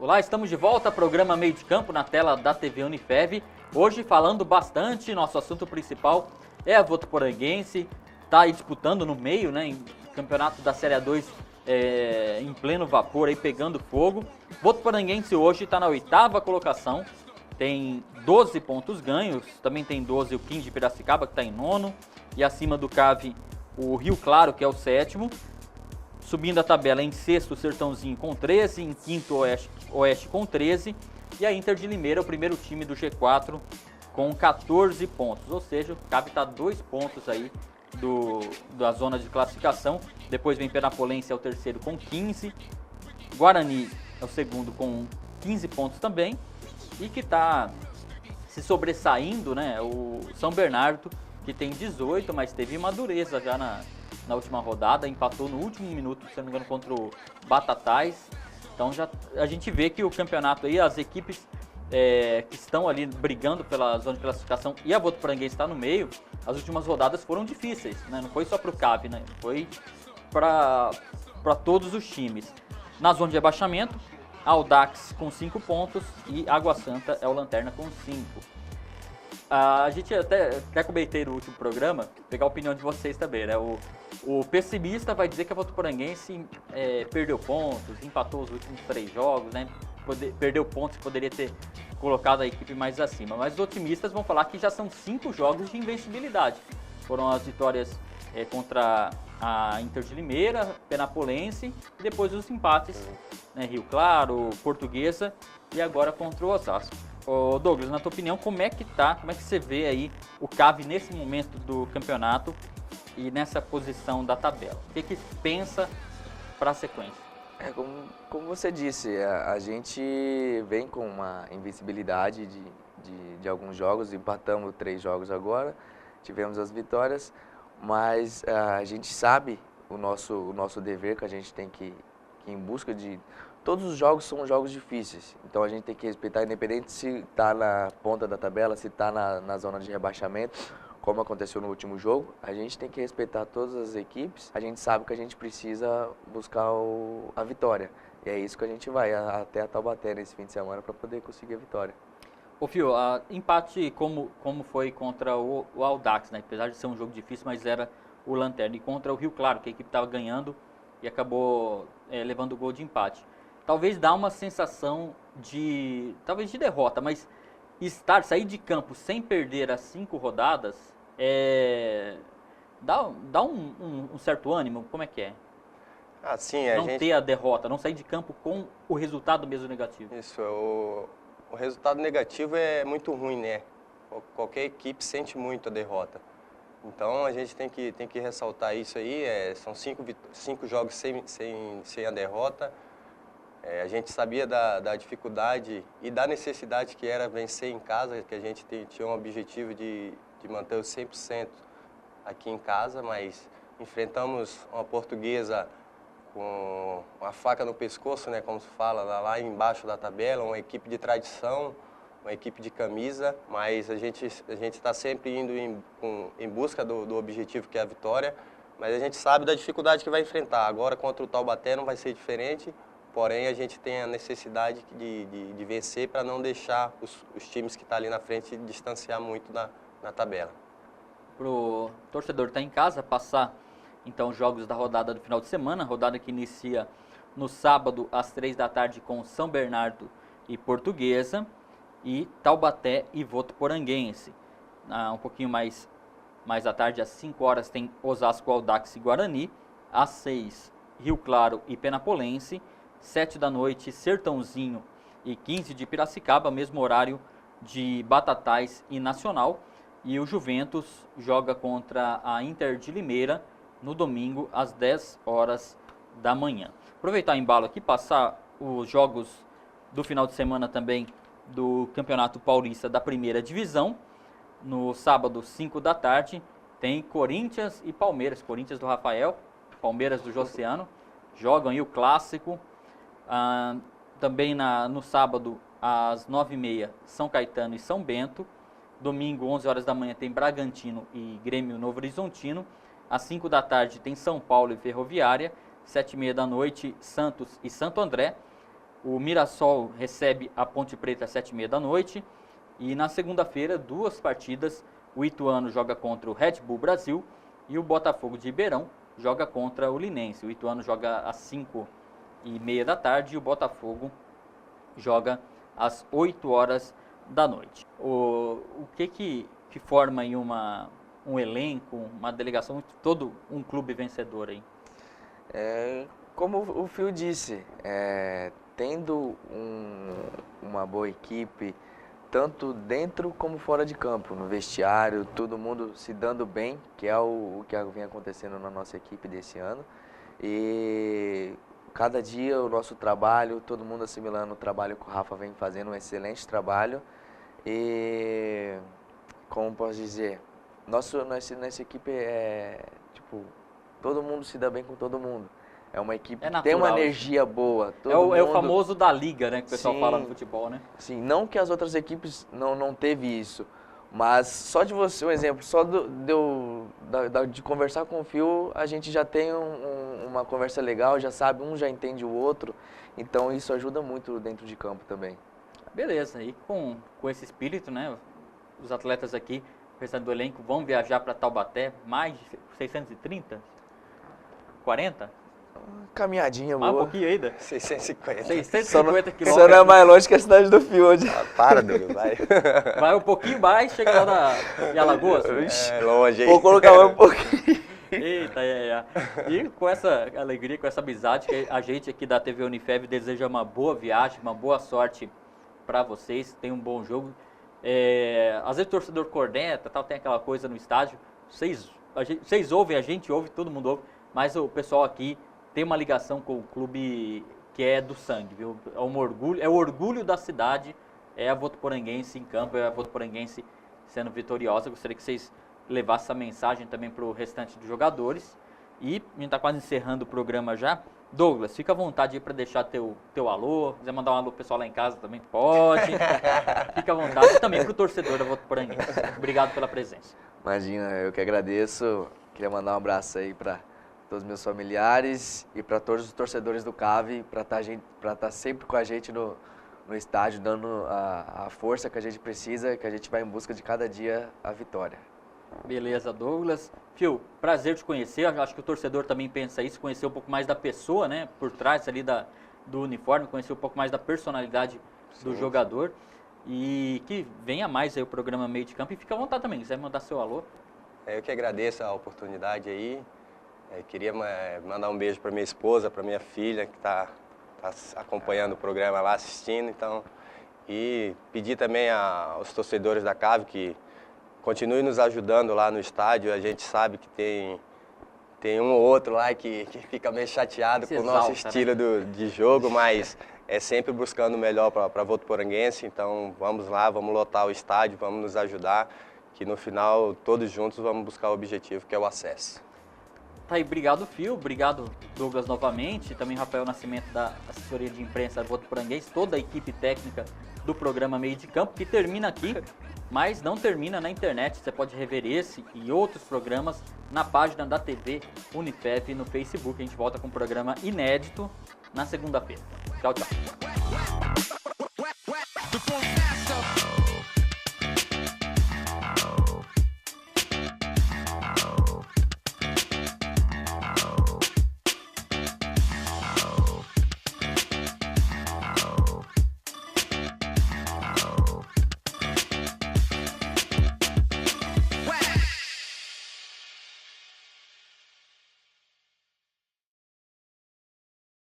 Olá, estamos de volta ao programa Meio de Campo na tela da TV Unifev. Hoje falando bastante, nosso assunto principal é a Votuporanguense. Está aí disputando no meio, né, em campeonato da Série A2 em pleno vapor, aí pegando fogo. Votuporanguense hoje está na 8ª colocação, tem 12 pontos ganhos, também tem 12 o 15 de Piracicaba, que está em 9º, e acima do CAV o Rio Claro, que é o 7º. Subindo a tabela em 6º, Sertãozinho com 13, em 5º, Oeste com 13, e a Inter de Limeira, o primeiro time do G4, com 14 pontos, ou seja, o CAV está 2 pontos aí da zona de classificação. Depois vem Penapolense, é o terceiro com 15, Guarani é o segundo com 15 pontos também, e que está se sobressaindo, né, o São Bernardo, que tem 18, mas teve uma dureza já na última rodada, empatou no último minuto, se não me engano, contra o Batatais. Então já a gente vê que o campeonato aí, as equipes que estão ali brigando pela zona de classificação e a Votuporanguense está no meio, as últimas rodadas foram difíceis, né? Não foi só para o CAV, né? Foi para todos os times. Na zona de rebaixamento, Audax com 5 pontos e Água Santa é o lanterna com 5. A gente até comentei no último programa, pegar a opinião de vocês também, né? O pessimista vai dizer que a Votuporanguense perdeu pontos, empatou os últimos 3 jogos, né? Perdeu pontos que poderia ter colocado a equipe mais acima. Mas os otimistas vão falar que já são 5 jogos de invencibilidade. Foram as vitórias contra a Inter de Limeira, Penapolense, e depois os empates, né? Rio Claro, Portuguesa e agora contra o Osasco. Ô Douglas, na tua opinião, como é que você vê aí o CAV nesse momento do campeonato e nessa posição da tabela? O que pensa para a sequência? Como você disse, a gente vem com uma invencibilidade de alguns jogos, empatamos 3 jogos agora, tivemos as vitórias, mas a gente sabe o nosso dever, que a gente tem que ir em busca de... Todos os jogos são jogos difíceis, então a gente tem que respeitar, independente se está na ponta da tabela, se está na zona de rebaixamento, como aconteceu no último jogo, a gente tem que respeitar todas as equipes, a gente sabe que a gente precisa buscar a vitória. E é isso que a gente vai até a Taubaté nesse fim de semana para poder conseguir a vitória. Ô Fio, empate como foi contra o Audax, né? Apesar de ser um jogo difícil, mas era o lanterna. E contra o Rio Claro, que a equipe estava ganhando e acabou levando o gol de empate. Talvez dá uma sensação de derrota, mas sair de campo sem perder as 5 rodadas, dá um certo ânimo. Como é que é? Sim, não ter a derrota, não sair de campo com o resultado mesmo negativo. Isso, o resultado negativo é muito ruim, né? Qualquer equipe sente muito a derrota. Então a gente tem que ressaltar isso aí, são 5 jogos sem a derrota. A gente sabia da dificuldade e da necessidade que era vencer em casa, que a gente tinha um objetivo de manter os 100% aqui em casa, mas enfrentamos uma Portuguesa com uma faca no pescoço, né, como se fala, lá embaixo da tabela, uma equipe de tradição, uma equipe de camisa, mas a gente está sempre indo em busca do objetivo, que é a vitória, mas a gente sabe da dificuldade que vai enfrentar. Agora contra o Taubaté não vai ser diferente, porém a gente tem a necessidade de vencer para não deixar os times que estão ali na frente distanciar muito na tabela. Para o torcedor que está em casa, passar então os jogos da rodada do final de semana, rodada que inicia no sábado às 3 da tarde com São Bernardo e Portuguesa, e Taubaté e Votuporanguense. Um pouquinho mais à tarde, às 5 horas, tem Osasco, Audax e Guarani, às 6, Rio Claro e Penapolense, 7 da noite, Sertãozinho e 15 de Piracicaba, mesmo horário de Batatais e Nacional. E o Juventus joga contra a Inter de Limeira no domingo, às 10 horas da manhã. Aproveitar o embalo aqui, passar os jogos do final de semana também do Campeonato Paulista da Primeira Divisão. No sábado, 5 da tarde, tem Corinthians e Palmeiras. Corinthians do Rafael, Palmeiras do Josiano, jogam aí o clássico. Também no sábado, às 9h30, São Caetano e São Bento. Domingo, 11 horas da manhã, tem Bragantino e Grêmio Novo Horizontino. Às 5 da tarde tem São Paulo e Ferroviária. 7h30 da noite, Santos e Santo André. o Mirassol recebe a Ponte Preta às 7h30 da noite. E na segunda-feira, 2 partidas. O Ituano joga contra o Red Bull Brasil e o Botafogo de Ribeirão joga contra o Linense. O Ituano joga às 5h30 da tarde e o Botafogo joga às 8h da noite. O que forma aí um elenco, uma delegação, todo um clube vencedor aí? Como o Phil disse, tendo uma boa equipe, tanto dentro como fora de campo, no vestiário, todo mundo se dando bem, que é o que vem acontecendo na nossa equipe desse ano. E cada dia o nosso trabalho, todo mundo assimilando o trabalho que o Rafa vem fazendo, um excelente trabalho. E, como posso dizer, nossa equipe todo mundo se dá bem com todo mundo. É uma equipe que tem uma energia boa. É o famoso da liga, né, que o pessoal fala no futebol, né? Sim, não que as outras equipes não teve isso, mas só de você, um exemplo, só de conversar com o Phil, a gente já tem uma conversa legal, já sabe, um já entende o outro, então isso ajuda muito dentro de campo também. Beleza, e com esse espírito, né, os atletas aqui, o restante do elenco, vão viajar para Taubaté, mais de 630? 40? Caminhadinha Mais boa. Um pouquinho ainda. 650. 650 quilômetros. Só não é mais longe que a cidade do Phil hoje. Para, Douglas, vai. Vai um pouquinho mais, chega lá em Alagoas. É longe aí. Vou colocar mais um pouquinho. Eita, E com essa alegria, com essa amizade, que a gente aqui da TV Unifev deseja uma boa viagem, uma boa sorte para vocês, tem um bom jogo. Às vezes o torcedor corneta, tal, tem aquela coisa no estádio, vocês ouvem, a gente ouve, todo mundo ouve, mas o pessoal aqui tem uma ligação com o clube que é do sangue, viu? É um orgulho, é o orgulho da cidade, é a Votuporanguense em campo, é a Votuporanguense sendo vitoriosa. Eu gostaria que vocês levassem essa mensagem também para o restante dos jogadores. E a gente está quase encerrando o programa já. Douglas, fica à vontade aí para deixar teu alô. Se quiser mandar um alô pro pessoal lá em casa também pode. Fica à vontade. E também para o torcedor da Votuporanguense. Obrigado pela presença. Imagina, eu que agradeço. Queria mandar um abraço aí para todos os meus familiares e para todos os torcedores do CAV, para estar sempre com a gente no estádio, dando a força que a gente precisa, que a gente vai em busca de cada dia a vitória. Beleza, Douglas. Phil, prazer te conhecer. Acho que o torcedor também pensa isso, conhecer um pouco mais da pessoa, né? Por trás ali do uniforme, conhecer um pouco mais da personalidade do jogador. E que venha mais aí o programa Meio de Campo. E fica à vontade também, quiser mandar seu alô. Eu que agradeço a oportunidade aí. Queria mandar um beijo para minha esposa, para minha filha, que está acompanhando o programa lá, assistindo. Então, e pedir também aos torcedores da CAV que continuem nos ajudando lá no estádio. A gente sabe que tem um ou outro lá que fica meio chateado com o nosso estilo, né, de jogo, mas é sempre buscando o melhor para Votuporanguense. Então, vamos lá, vamos lotar o estádio, vamos nos ajudar, que no final, todos juntos, vamos buscar o objetivo, que é o acesso. Tá aí, obrigado, Phil, obrigado, Douglas, novamente, também Rafael Nascimento da assessoria de imprensa do Votuporanguense, toda a equipe técnica do programa Meio de Campo, que termina aqui, mas não termina na internet. Você pode rever esse e outros programas na página da TV Unifev no Facebook. A gente volta com um programa inédito na segunda-feira. Tchau, tchau.